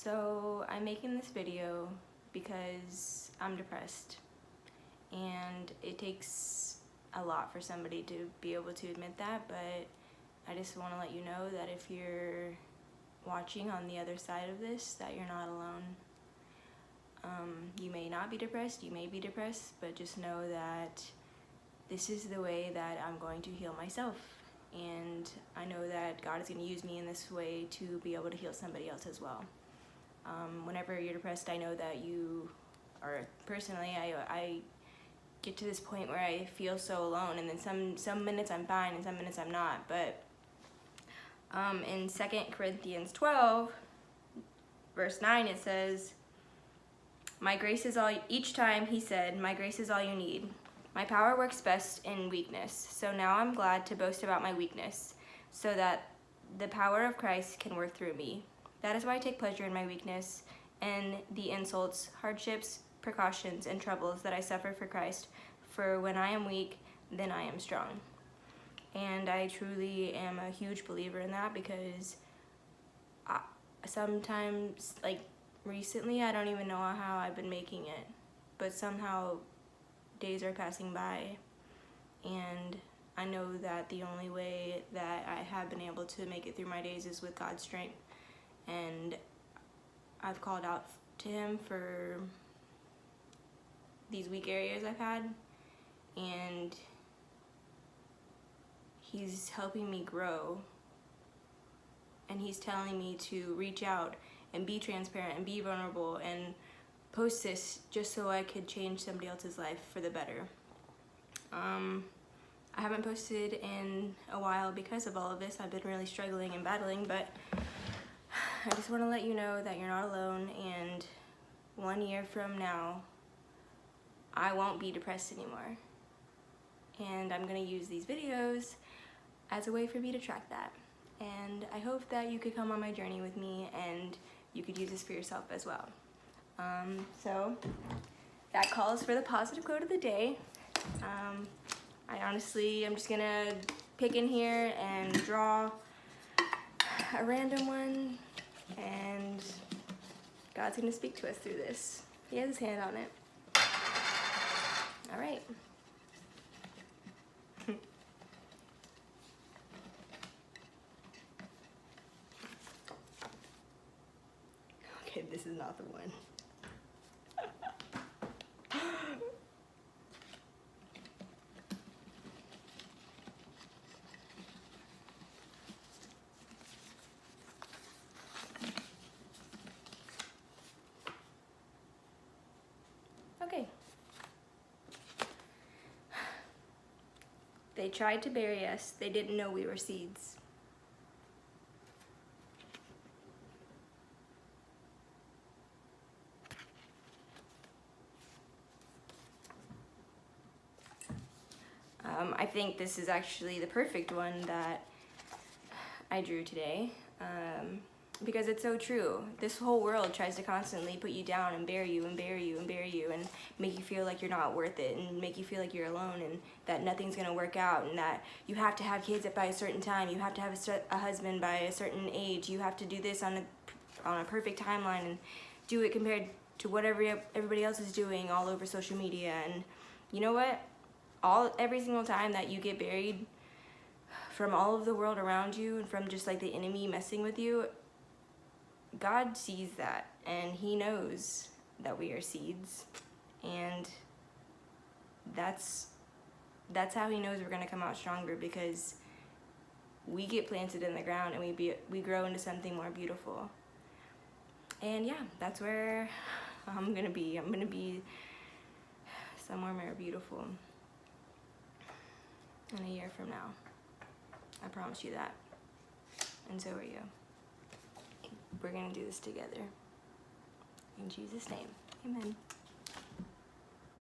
So I'm making this video because I'm depressed, and it takes a lot for somebody to be able to admit that, but I just want to let you know that if you're watching on the other side of this, that you're not alone. You may not be depressed, you may be depressed, but just know that this is the way that I'm going to heal myself, and I know that God is going to use me in this way to be able to heal somebody else as well. Whenever you're depressed, I know that you are, personally, I get to this point where I feel so alone, and then some minutes I'm fine and some minutes I'm not. But in 2 Corinthians 12 verse 9, it says, "My grace is all," each time he said, "My grace is all you need. My power works best in weakness. So now I'm glad to boast about my weakness, so that the power of Christ can work through me. That is why I take pleasure in my weakness and the insults, hardships, precautions, and troubles that I suffer for Christ. For when I am weak, then I am strong." And I truly am a huge believer in that, because sometimes, like recently, I don't even know how I've been making it, but somehow days are passing by, and I know that the only way that I have been able to make it through my days is with God's strength. And I've called out to him for these weak areas I've had, and he's helping me grow, and he's telling me to reach out and be transparent and be vulnerable and post this just so I could change somebody else's life for the better. I haven't posted in a while because of all of this. I've been really struggling and battling, but I just want to let you know that you're not alone, and 1 year from now, I won't be depressed anymore. And I'm going to use these videos as a way for me to track that. And I hope that you could come on my journey with me, and you could use this for yourself as well. So that calls for the positive quote of the day. I'm just going to pick in here and draw a random one, and God's going to speak to us through this. He has his hand on it. All right. Okay, this is not the one. Okay. They tried to bury us. They didn't know we were seeds. I think this is actually the perfect one that I drew today, because it's so true. This whole world tries to constantly put you down and bury you and bury you and bury you, and make you feel like you're not worth it, and make you feel like you're alone, and that nothing's gonna work out, and that you have to have kids by a certain time, you have to have a husband by a certain age, you have to do this on a perfect timeline, and do it compared to what everybody else is doing all over social media. And you know what? Every single time that you get buried from all of the world around you, and from just like the enemy messing with you, God sees that, and he knows that we are seeds, and that's how he knows we're gonna come out stronger, because we get planted in the ground and we grow into something more beautiful. And yeah, that's where I'm gonna be. I'm gonna be somewhere more beautiful in a year from now. I promise you that. And so are you. We're gonna do this together. In Jesus' name, amen.